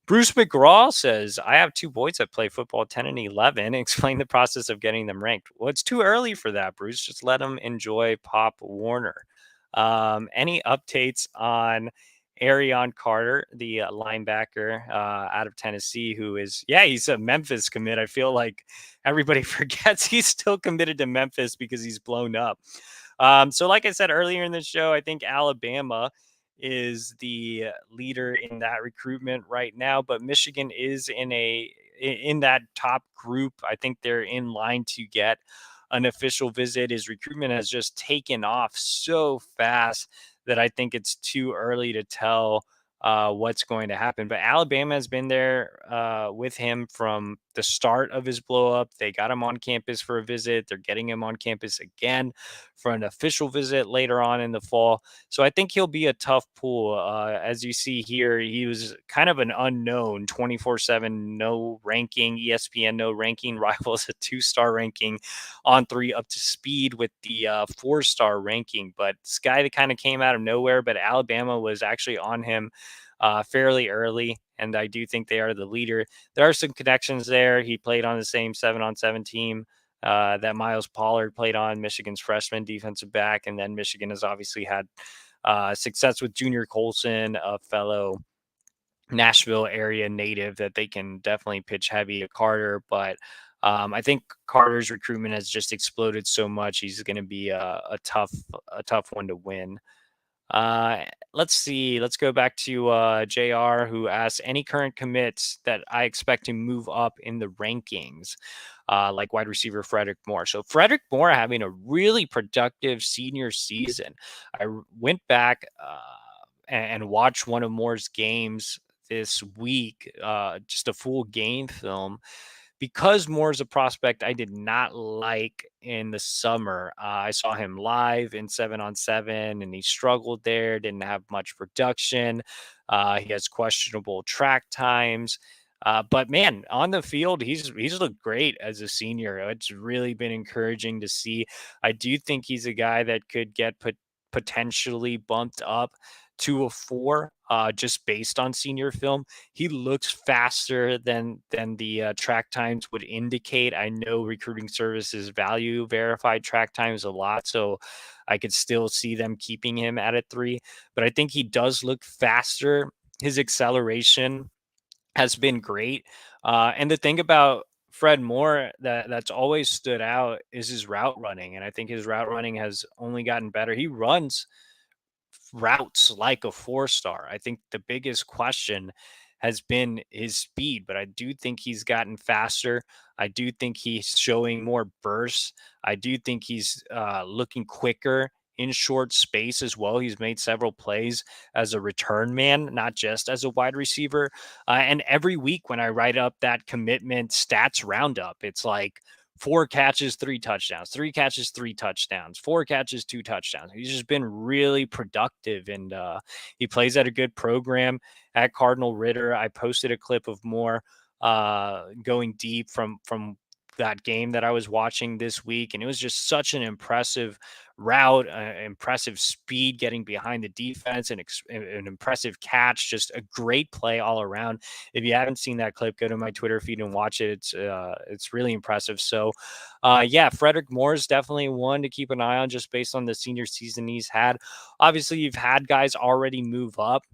Bruce McGraw says, I have 2 boys that play football, 10 and 11. Explain the process of getting them ranked. Well, it's too early for that, Bruce. Just let them enjoy Pop Warner. Any updates on Arion Carter, the linebacker out of Tennessee, who is, he's a Memphis commit. I feel like everybody forgets he's still committed to Memphis because he's blown up. So like I said earlier in the show, I think Alabama is the leader in that recruitment right now, but Michigan is in that top group. I think they're in line to get an official visit. His recruitment has just taken off so fast that I think it's too early to tell what's going to happen. But Alabama has been there with him from the start of his blow up. They got him on campus for a visit. They're getting him on campus again for an official visit later on in the fall. So I think he'll be a tough pull. As you see here, he was kind of an unknown 24/7, no ranking, ESPN, no ranking, rivals a 2-star ranking on 3 up to speed with the 4-star ranking. But this guy that kind of came out of nowhere, but Alabama was actually on him fairly early. And I do think they are the leader. There are some connections there. He played on the same 7-on-7 team that Miles Pollard played on, Michigan's freshman defensive back. And then Michigan has obviously had success with Junior Colson, a fellow Nashville area native that they can definitely pitch heavy at Carter. But I think Carter's recruitment has just exploded so much. He's going to be a tough one to win. Let's see. Let's go back to JR, who asked any current commits that I expect to move up in the rankings, like wide receiver Frederick Moore. So Frederick Moore having a really productive senior season. I went back and watched one of Moore's games this week, just a full game film, because Moore's a prospect I did not like in the summer. I saw him live in 7-on-7, and he struggled there, didn't have much production. He has questionable track times. But man, on the field, he's looked great as a senior. It's really been encouraging to see. I do think he's a guy that could get potentially bumped up to a 4, just based on senior film. He looks faster than the track times would indicate. I know recruiting services value verified track times a lot, so I could still see them keeping him at a 3. But I think he does look faster. His acceleration has been great. And the thing about Fred Moore that's always stood out is his route running, and I think his route running has only gotten better. He runs routes like a 4-star. I think the biggest question has been his speed, but I do think he's gotten faster. I do think he's showing more bursts. I do think he's looking quicker in short space as well. He's made several plays as a return man, not just as a wide receiver. And every week when I write up that commitment stats roundup, it's like 4 catches, 3 touchdowns, 3 catches, 3 touchdowns, 4 catches, 2 touchdowns. He's just been really productive, and he plays at a good program at Cardinal Ritter. I posted a clip of Moore going deep from that game that I was watching this week, and it was just such an impressive route, impressive speed, getting behind the defense, and an impressive catch, just a great play all around. If you haven't seen that clip, go to my Twitter feed and watch it. It's really impressive. So, yeah, Frederick Moore is definitely one to keep an eye on, just based on the senior season he's had. Obviously, you've had guys already move up,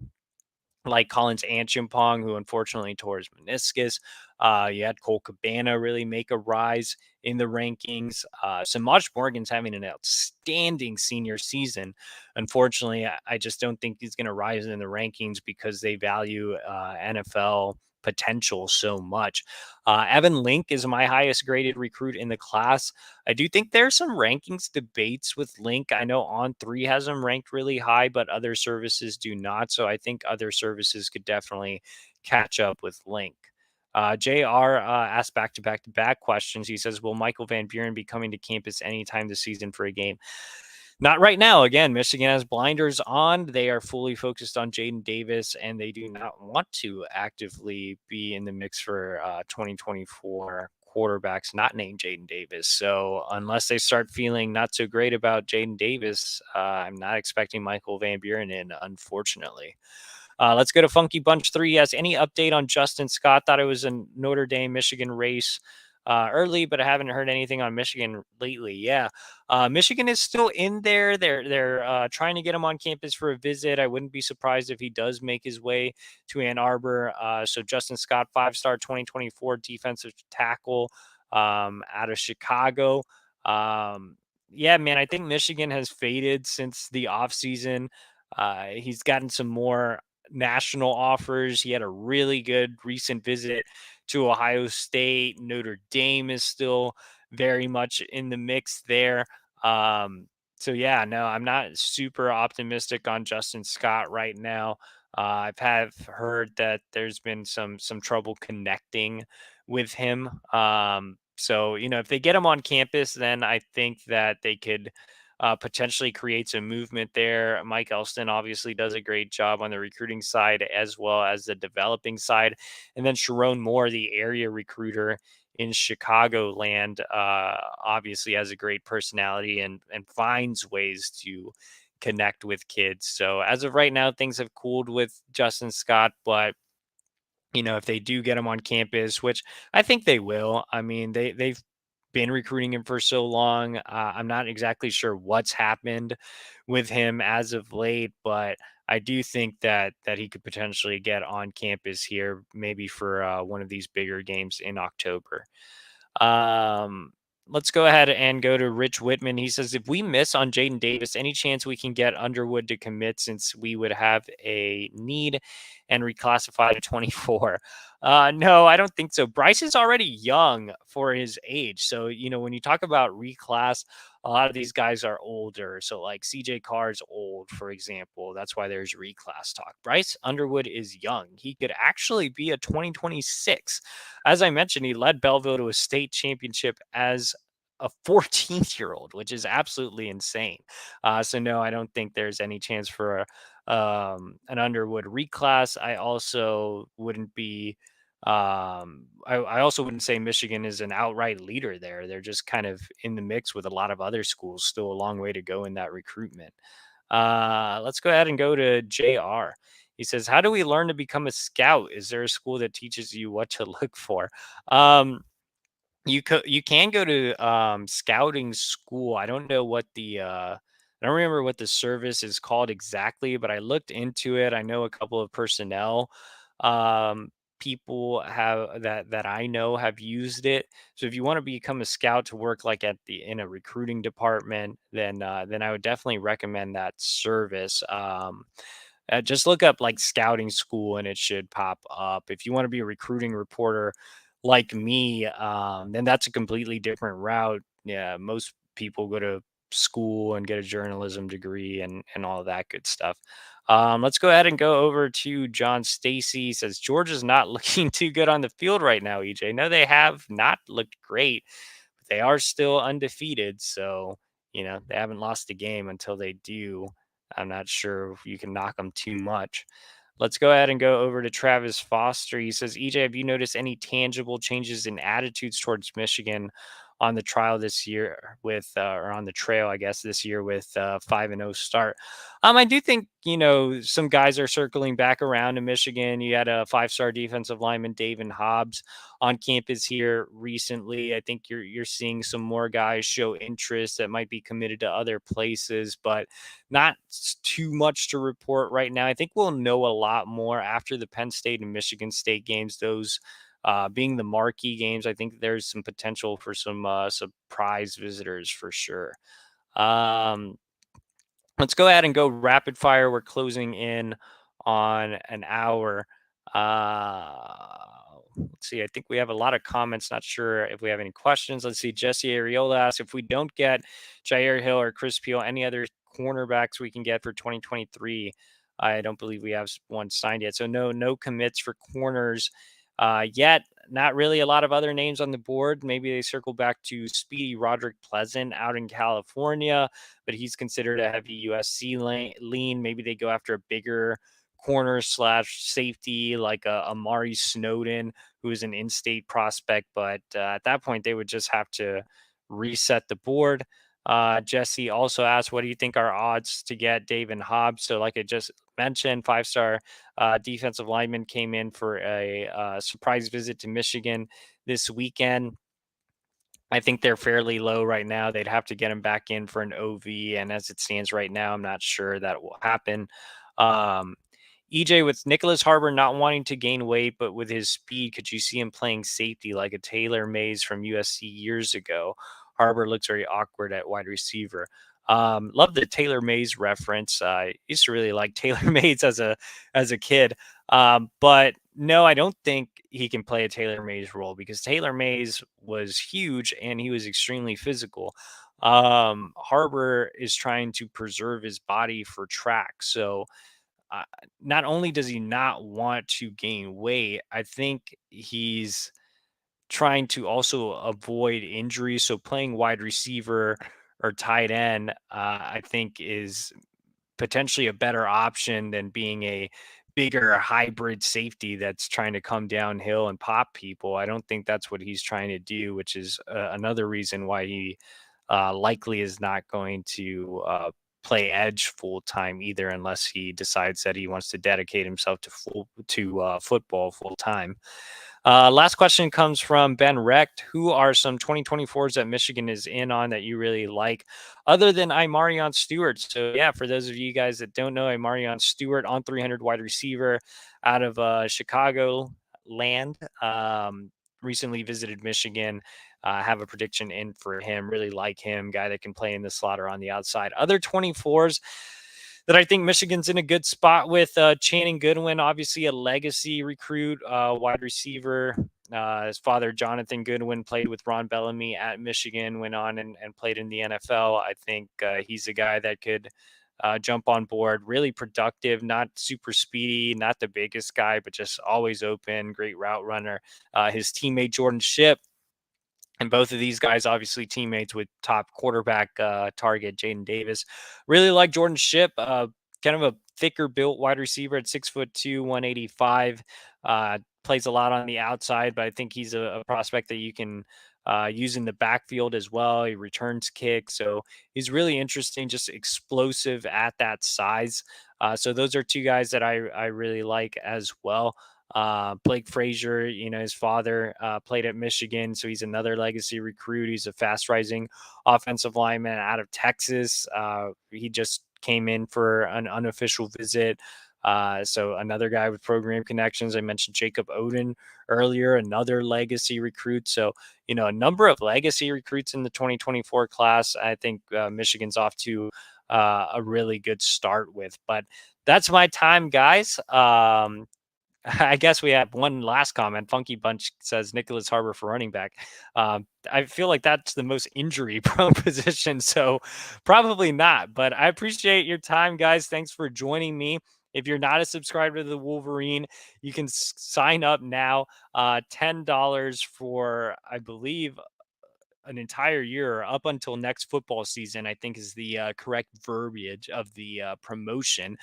like Collins Anchimpong, who unfortunately tore his meniscus. You had Cole Cabana really make a rise in the rankings. Samaj Morgan's having an outstanding senior season. Unfortunately, I just don't think he's going to rise in the rankings because they value NFL potential so much. Evan Link is my highest graded recruit in the class. I do think there's some rankings debates with Link. I know On3 has him ranked really high, but other services do not. So I think other services could definitely catch up with Link. JR asked back-to-back questions. He says, will Michael Van Buren be coming to campus anytime this season for a game? Not right now. Again, Michigan has blinders on. They are fully focused on Jadyn Davis, and they do not want to actively be in the mix for 2024 quarterbacks not named Jadyn Davis. So unless they start feeling not so great about Jadyn Davis, I'm not expecting Michael Van Buren in, unfortunately. Let's go to Funky Bunch 3. Yes, any update on Justin Scott? Thought it was a Notre Dame Michigan race early, but I haven't heard anything on Michigan lately. Yeah, Michigan is still in there. They're trying to get him on campus for a visit. I wouldn't be surprised if he does make his way to Ann Arbor. So Justin Scott, 5-star 2024 defensive tackle out of Chicago. Yeah, man, I think Michigan has faded since the offseason. He's gotten some more national offers. He had a really good recent visit to Ohio State. Notre Dame is still very much in the mix there. So yeah, no, I'm not super optimistic on Justin Scott right now. I've heard that there's been some trouble connecting with him. So if they get him on campus, then I think that they could potentially create some movement there. Mike Elston obviously does a great job on the recruiting side as well as the developing side. And then Sharon Moore, the area recruiter in Chicagoland, obviously has a great personality and finds ways to connect with kids. So as of right now, things have cooled with Justin Scott, but if they do get him on campus, which I think they will. I mean, they've been recruiting him for so long. I'm not exactly sure what's happened with him as of late, but I do think that he could potentially get on campus here, maybe for one of these bigger games in October. Let's go ahead and go to Rich Whitman. He says, if we miss on Jadyn Davis, any chance we can get Underwood to commit, since we would have a need and reclassify to 24? No, I don't think so. Bryce is already young for his age. So, when you talk about reclass, a lot of these guys are older. So like CJ Carr's old, for example. That's why there's reclass talk. Bryce Underwood is young. He could actually be a 2026. As I mentioned, he led Belleville to a state championship as a 14-year-old, which is absolutely insane. So no, I don't think there's any chance for an Underwood reclass. I also wouldn't be I also wouldn't say Michigan is an outright leader there. They're just kind of in the mix with a lot of other schools. Still a long way to go in that recruitment. Let's go ahead and go to JR. He says, "How do we learn to become a scout? Is there a school that teaches you what to look for?" Um, you can go to scouting school. I don't know what the I don't remember what the service is called exactly, but I looked into it. I know a couple of personnel um people have that I know have used it. So if you want to become a scout to work like at the in a recruiting department, then I would definitely recommend that service. Just look up like scouting school and it should pop up. If you want to be a recruiting reporter like me, then that's a completely different route. Yeah, most people go to school and get a journalism degree and all of that good stuff. Let's go ahead and go over to John Stacy. He says Georgia's not looking too good on the field right now, EJ. No, they have not looked great, but they are still undefeated. So, they haven't lost a game until they do. I'm not sure if you can knock them too much. Let's go ahead and go over to Travis Foster. He says, EJ, have you noticed any tangible changes in attitudes towards Michigan on the trial this year or on the trail, I guess, this year with 5-0 start? I do think, some guys are circling back around to Michigan. You had a 5-star defensive lineman, David Hobbs, on campus here recently. I think you're seeing some more guys show interest that might be committed to other places, but not too much to report right now. I think we'll know a lot more after the Penn State and Michigan State games. Those being the marquee games, I think there's some potential for some surprise visitors for sure. Um, let's go ahead and go rapid fire. We're closing in on an hour. Let's see. I think we have a lot of comments. Not sure if we have any questions. Let's see. Jesse Areola asks if we don't get Jair Hill or Chris Peel, any other cornerbacks we can get for 2023. I don't believe we have one signed yet. So no commits for corners yet. Not really a lot of other names on the board. Maybe they circle back to Speedy Roderick Pleasant out in California, but he's considered a heavy USC lean. Maybe they go after a bigger corner / safety like Amari Snowden, who is an in-state prospect. But at that point, they would just have to reset the board. Jesse also asked, what do you think our odds to get David Hobbs? So like I just mentioned, 5-star defensive lineman came in for a surprise visit to Michigan this weekend. I think they're fairly low right now. They'd have to get him back in for an OV. And as it stands right now, I'm not sure that will happen. EJ, with Nyckoles Harbor not wanting to gain weight, but with his speed, could you see him playing safety like a Taylor Mays from USC years ago? Harbor looks very awkward at wide receiver. Love the Taylor Mays reference. I used to really like Taylor Mays as a kid. But no, I don't think he can play a Taylor Mays role because Taylor Mays was huge and he was extremely physical. Harbor is trying to preserve his body for track. So not only does he not want to gain weight, I think he's trying to also avoid injuries. So playing wide receiver or tight end, I think is potentially a better option than being a bigger hybrid safety that's trying to come downhill and pop people. I don't think that's what he's trying to do, which is another reason why he likely is not going to play edge full time either, unless he decides that he wants to dedicate himself to football full time. Last question comes from Ben Recht. Who are some 2024s that Michigan is in on that you really like, other than Imarion Stewart? So, yeah, for those of you guys that don't know, Imarion Stewart, on 300 wide receiver out of Chicago land, recently visited Michigan. Have a prediction in for him. Really like him. Guy that can play in the slot or on the outside. Other 24s that I think Michigan's in a good spot with. Channing Goodwin, obviously a legacy recruit, wide receiver. His father, Jonathan Goodwin, played with Ron Bellamy at Michigan, went on and played in the NFL. I think he's a guy that could jump on board, really productive, not super speedy, not the biggest guy, but just always open, great route runner. His teammate, Jordan Shipp, and both of these guys, obviously teammates with top quarterback target Jadyn Davis. Really like Jordan Shipp, kind of a thicker built wide receiver at 6'2", 185. Plays a lot on the outside, but I think he's a prospect that you can use in the backfield as well. He returns kicks, so he's really interesting, just explosive at that size. So those are two guys that I really like as well. Blake Frazier, his father played at Michigan, so he's another legacy recruit. He's a fast rising offensive lineman out of Texas. He just came in for an unofficial visit. So another guy with program connections. I mentioned Jacob Oden earlier, another legacy recruit. So, a number of legacy recruits in the 2024 class. I think Michigan's off to a really good start with. But that's my time, guys. I guess we have one last comment. Funky Bunch says Nyckoles Harbor for running back. I feel like that's the most injury prone position, so probably not. But I appreciate your time, guys. Thanks for joining me. If you're not a subscriber to the Wolverine, you can sign up now. $10 for, I believe, an entire year up until next football season, I think is the correct verbiage of the promotion.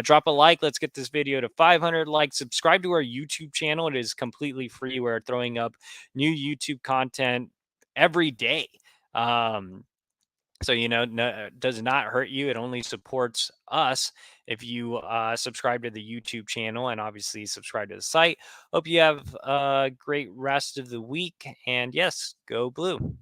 Drop a like. Let's get this video to 500 likes. Subscribe to our YouTube channel. It is completely free. We're throwing up new YouTube content every day. So, does not hurt you. It only supports us if you subscribe to the YouTube channel and obviously subscribe to the site. Hope you have a great rest of the week. And yes, go blue.